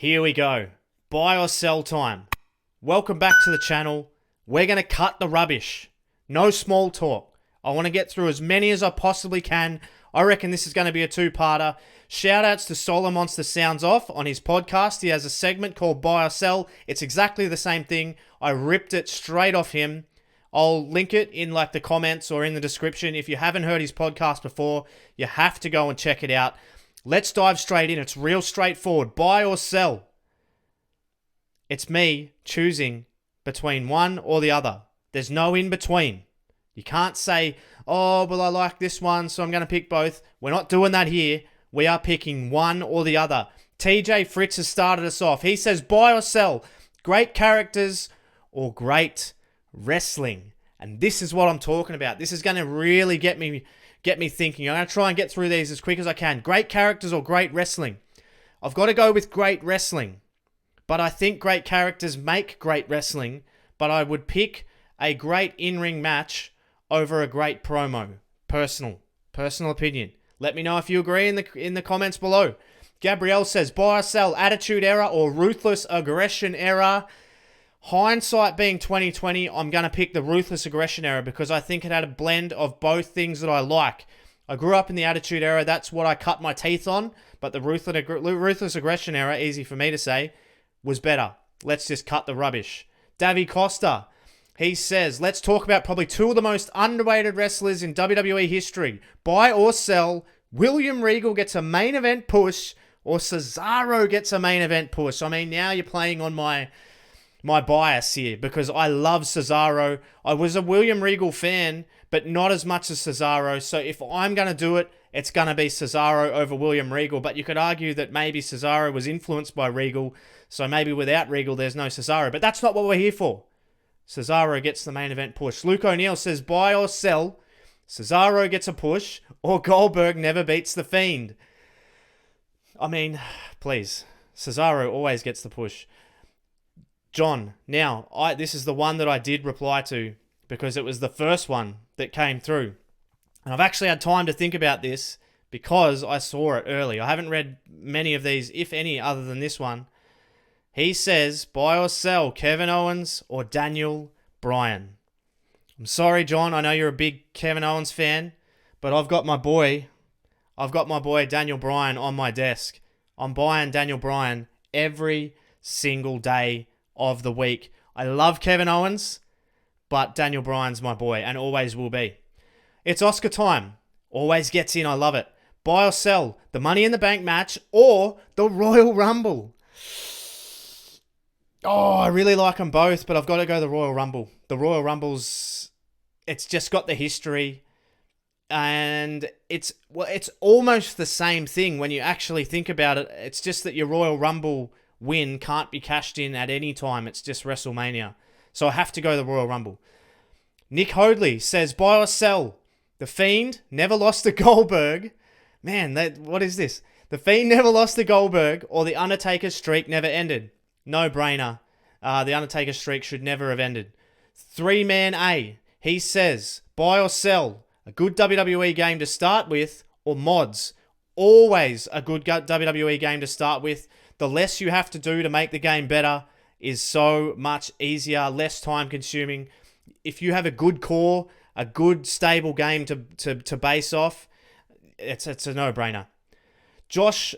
Here we go. Buy or sell time. Welcome back to the channel. We're going to cut the rubbish. No small talk. I want to get through as many as I possibly can. I reckon this is going to be a two-parter. Shout-outs to Solar Monster Sounds Off on his podcast. He has a segment called Buy or Sell. It's exactly the same thing. I ripped it straight off him. I'll link it in the comments or in the description. If you haven't heard his podcast before, you have to go and check it out. Let's dive straight in. It's real straightforward. Buy or sell. It's me choosing between one or the other. There's no in between. You can't say, oh, well, I like this one, so I'm going to pick both. We're not doing that here. We are picking one or the other. TJ Fritz has started us off. He says, buy or sell. Great characters or great wrestling. And this is what I'm talking about. This is going to really get me thinking. I'm going to try and get through these as quick as I can. Great characters or great wrestling? I've got to go with great wrestling. But I think great characters make great wrestling. But I would pick a great in-ring match over a great promo. Personal opinion. Let me know if you agree in the comments below. Gabrielle says, buy or sell, Attitude Era or Ruthless Aggression Era? Hindsight being 2020, I'm going to pick the Ruthless Aggression Era because I think it had a blend of both things that I like. I grew up in the Attitude Era. That's what I cut my teeth on. But the Ruthless Aggression Era, easy for me to say, was better. Let's just cut the rubbish. Davy Costa, he says, let's talk about probably two of the most underrated wrestlers in WWE history. Buy or sell, William Regal gets a main event push or Cesaro gets a main event push. I mean, now you're playing on my bias here because I love Cesaro. I was a William Regal fan, but not as much as Cesaro. So if I'm going to do it, it's going to be Cesaro over William Regal. But you could argue that maybe Cesaro was influenced by Regal. So maybe without Regal, there's no Cesaro. But that's not what we're here for. Cesaro gets the main event push. Luke O'Neill says, buy or sell, Cesaro gets a push or Goldberg never beats The Fiend. I mean, please. Cesaro always gets the push. John, now, this is the one that I did reply to because it was the first one that came through. And I've actually had time to think about this because I saw it early. I haven't read many of these, if any, other than this one. He says, buy or sell, Kevin Owens or Daniel Bryan. I'm sorry, John. I know you're a big Kevin Owens fan, but I've got my boy Daniel Bryan on my desk. I'm buying Daniel Bryan every single day of the week. I love Kevin Owens, but Daniel Bryan's my boy and always will be. It's Oscar time. Always gets in. I love it. Buy or sell, the Money in the Bank match or the Royal Rumble. Oh, I really like them both, but I've got to go the Royal Rumble. The Royal Rumble's, it's just got the history. And it's almost the same thing when you actually think about it. It's just that your Royal Rumble win can't be cashed in at any time. It's just WrestleMania. So I have to go the Royal Rumble. Nick Hoadley says, buy or sell. The Fiend never lost to Goldberg. Man, what is this? The Fiend never lost to Goldberg or the Undertaker's streak never ended. No brainer. The Undertaker streak should never have ended. 3-Man A. He says, buy or sell. A good WWE game to start with or mods. Always a good WWE game to start with. The less you have to do to make the game better is so much easier, less time consuming. If you have a good core, a good stable game to base off, it's a no-brainer. Josu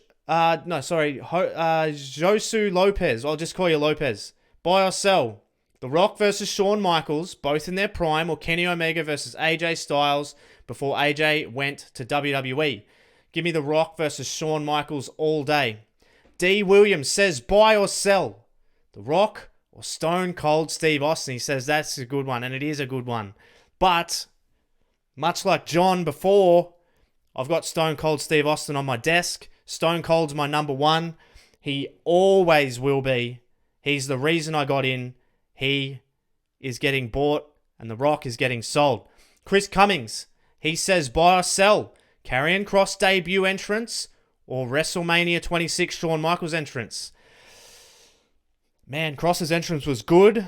Lopez. I'll just call you Lopez. Buy or sell. The Rock versus Shawn Michaels, both in their prime, or Kenny Omega versus AJ Styles before AJ went to WWE. Give me The Rock versus Shawn Michaels all day. D. Williams says, buy or sell. The Rock or Stone Cold Steve Austin. He says that's a good one, and it is a good one. But, much like John before, I've got Stone Cold Steve Austin on my desk. Stone Cold's my number one. He always will be. He's the reason I got in. He is getting bought and The Rock is getting sold. Chris Cummings, he says buy or sell. Karrion Kross debut entrance or WrestleMania 26 Shawn Michaels entrance. Man, Kross's entrance was good.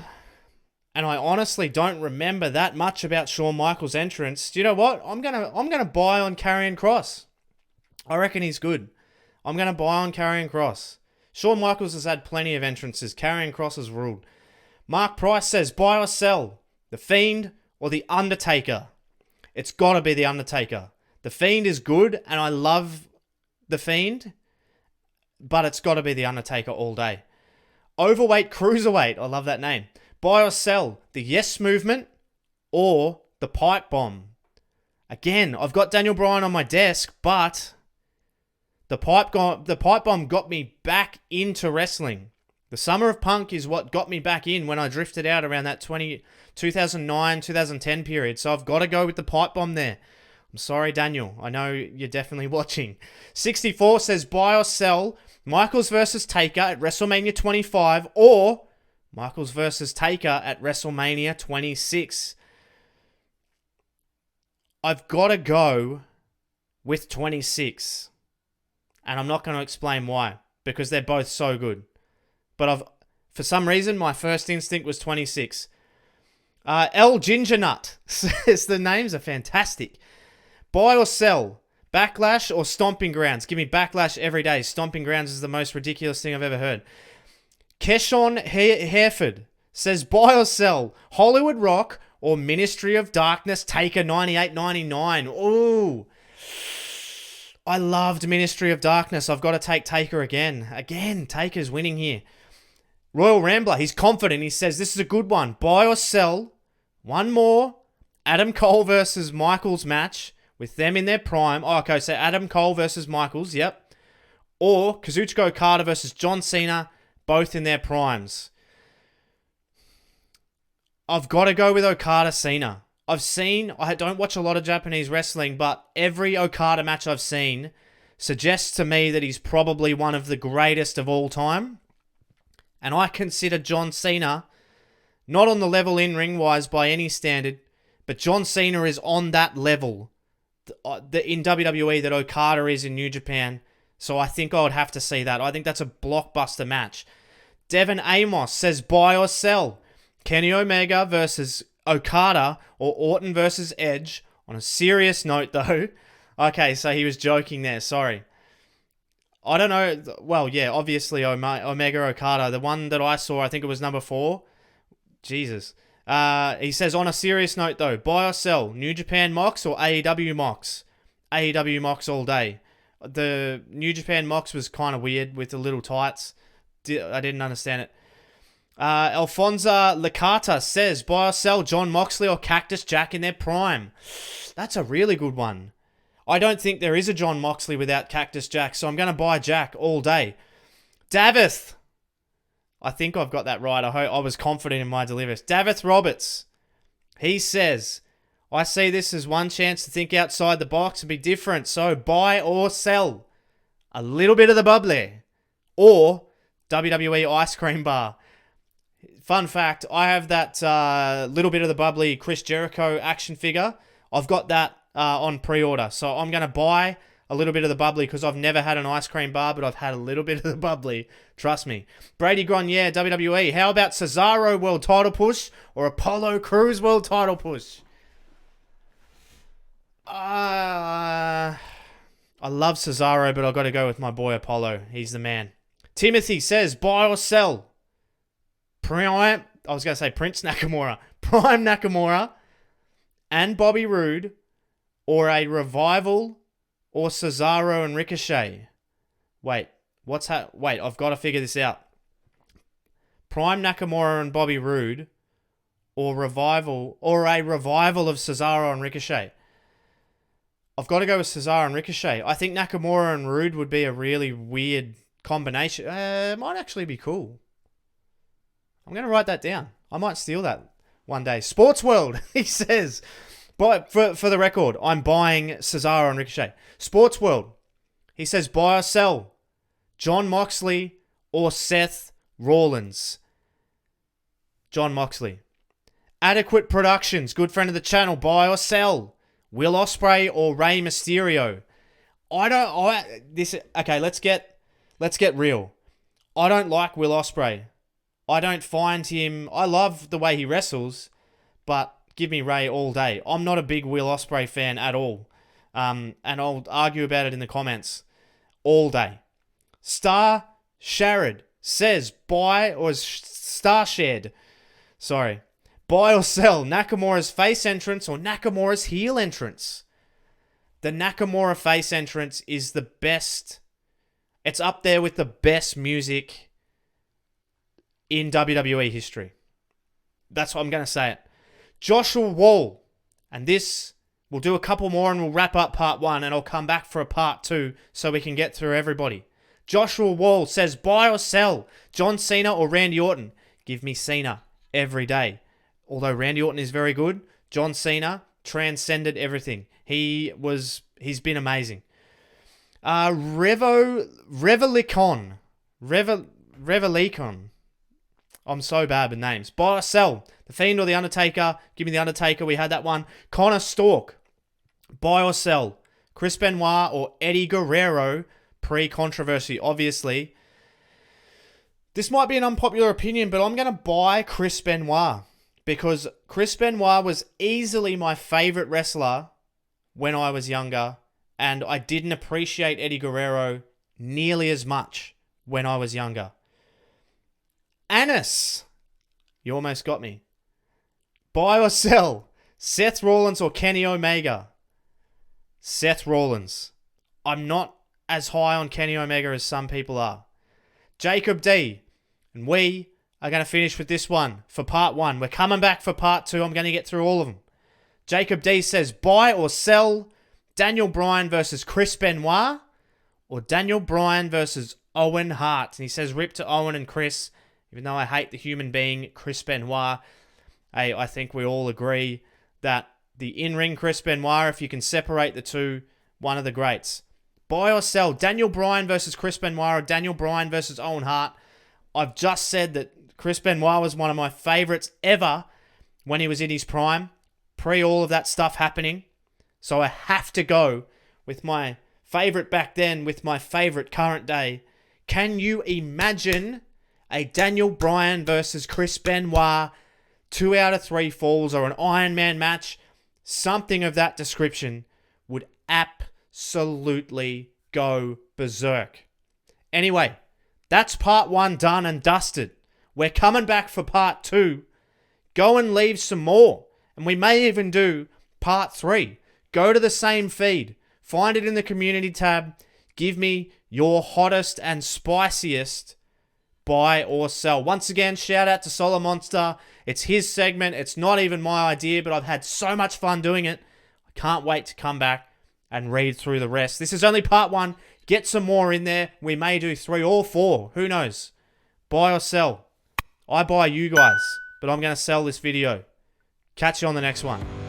And I honestly don't remember that much about Shawn Michaels' entrance. Do you know what? I'm gonna buy on Karrion Kross. I reckon he's good. I'm gonna buy on Karrion Kross. Shawn Michaels has had plenty of entrances. Karrion Kross has ruled. Mark Price says, buy or sell, The Fiend or The Undertaker? It's got to be The Undertaker. The Fiend is good, and I love The Fiend, but it's got to be The Undertaker all day. Overweight Cruiserweight, I love that name. Buy or sell, The Yes Movement or The Pipe Bomb? Again, I've got Daniel Bryan on my desk, but the pipe bomb got me back into wrestling. The Summer of Punk is what got me back in when I drifted out around that 2009, 2010 period. So I've got to go with the pipe bomb there. I'm sorry, Daniel. I know you're definitely watching. 64 says buy or sell Michaels versus Taker at WrestleMania 25 or Michaels versus Taker at WrestleMania 26. I've got to go with 26. And I'm not going to explain why, because they're both so good. But for some reason, my first instinct was 26. L Ginger Nut says the names are fantastic. Buy or sell, Backlash or Stomping Grounds? Give me Backlash every day. Stomping Grounds is the most ridiculous thing I've ever heard. Keshawn Hereford says buy or sell, Hollywood Rock or Ministry of Darkness Taker 98.99. Ooh. I loved Ministry of Darkness. I've got to take Taker again. Again, Taker's winning here. Royal Rambler, he's confident. He says, this is a good one. Buy or sell, one more Adam Cole versus Michaels match with them in their prime. Oh, okay, so Adam Cole versus Michaels, yep. Or Kazuchika Okada versus John Cena, both in their primes. I've got to go with Okada Cena. I don't watch a lot of Japanese wrestling, but every Okada match I've seen suggests to me that he's probably one of the greatest of all time. And I consider John Cena not on the level in ring-wise by any standard, but John Cena is on that level in WWE that Okada is in New Japan. So I think I would have to see that. I think that's a blockbuster match. Devin Amos says buy or sell, Kenny Omega versus Okada or Orton versus Edge. On a serious note, though. Okay, so he was joking there. Sorry. I don't know. Well, yeah, obviously Omega Okada. The one that I saw, I think it was number 4. Jesus. He says, on a serious note, though, buy or sell, New Japan Mox or AEW Mox? AEW Mox all day. The New Japan Mox was kind of weird with the little tights. I didn't understand it. Alfonso Licata says, buy or sell John Moxley or Cactus Jack in their prime? That's a really good one. I don't think there is a John Moxley without Cactus Jack, so I'm going to buy Jack all day. Davith. I think I've got that right. I was confident in my delivery. Davith Roberts. He says, I see this as one chance to think outside the box and be different, so buy or sell a little bit of the bubbly or WWE Ice Cream Bar. Fun fact, I have that little bit of the bubbly Chris Jericho action figure. I've got that on pre-order. So I'm going to buy a little bit of the bubbly because I've never had an ice cream bar, but I've had a little bit of the bubbly. Trust me. Brady Grenier, WWE. How about Cesaro world title push or Apollo Crews world title push? I love Cesaro, but I've got to go with my boy Apollo. He's the man. Timothy says, buy or sell Prime Nakamura and Bobby Roode or a Revival or Cesaro and Ricochet. Wait, I've got to figure this out. Prime Nakamura and Bobby Roode or a revival of Cesaro and Ricochet. I've got to go with Cesaro and Ricochet. I think Nakamura and Roode would be a really weird combination. It might actually be cool. I'm going to write that down. I might steal that one day. Sports World, he says. But for the record, I'm buying Cesaro and Ricochet. Sports World, he says buy or sell John Moxley or Seth Rollins. John Moxley. Adequate Productions, good friend of the channel, buy or sell Will Ospreay or Rey Mysterio. Okay, let's get real. I don't like Will Ospreay. I don't find him... I love the way he wrestles, but give me Ray all day. I'm not a big Will Ospreay fan at all. And I'll argue about it in the comments all day. Star Sharad says buy or Starshed. Sorry. Buy or sell Nakamura's face entrance or Nakamura's heel entrance. The Nakamura face entrance is the best. It's up there with the best music in WWE history. That's what I'm going to say it. Joshua Wall. And this, we'll do a couple more and we'll wrap up part 1 and I'll come back for a part 2 so we can get through everybody. Joshua Wall says, buy or sell John Cena or Randy Orton. Give me Cena every day. Although Randy Orton is very good, John Cena transcended everything. He's been amazing. Revelicon. I'm so bad with names. Buy or sell The Fiend or The Undertaker. Give me The Undertaker. We had that one. Connor Stork. Buy or sell Chris Benoit or Eddie Guerrero. Pre-controversy, obviously. This might be an unpopular opinion, but I'm going to buy Chris Benoit. Because Chris Benoit was easily my favorite wrestler when I was younger. And I didn't appreciate Eddie Guerrero nearly as much when I was younger. Anis. You almost got me. Buy or sell Seth Rollins or Kenny Omega. Seth Rollins. I'm not as high on Kenny Omega as some people are. Jacob D. And we are going to finish with this one for part 1. We're coming back for part 2. I'm going to get through all of them. Jacob D says, buy or sell Daniel Bryan versus Chris Benoit or Daniel Bryan versus Owen Hart. And he says, rip to Owen and Chris. Even though I hate the human being Chris Benoit, I think we all agree that the in-ring Chris Benoit, if you can separate the two, one of the greats. Buy or sell Daniel Bryan versus Chris Benoit or Daniel Bryan versus Owen Hart. I've just said that Chris Benoit was one of my favorites ever when he was in his prime, pre all of that stuff happening. So I have to go with my favorite back then with my favorite current day. Can you imagine a Daniel Bryan versus Chris Benoit 2 out of 3 falls or an Iron Man match? Something of that description would absolutely go berserk. Anyway, that's part 1 done and dusted. We're coming back for part 2. Go and leave some more. And we may even do part 3. Go to the same feed. Find it in the community tab. Give me your hottest and spiciest buy or sell. Once again, shout out to Solar Monster. It's his segment. It's not even my idea, but I've had so much fun doing it. I can't wait to come back and read through the rest. This is only part 1. Get some more in there. We may do 3 or 4. Who knows? Buy or sell. I buy you guys, but I'm going to sell this video. Catch you on the next one.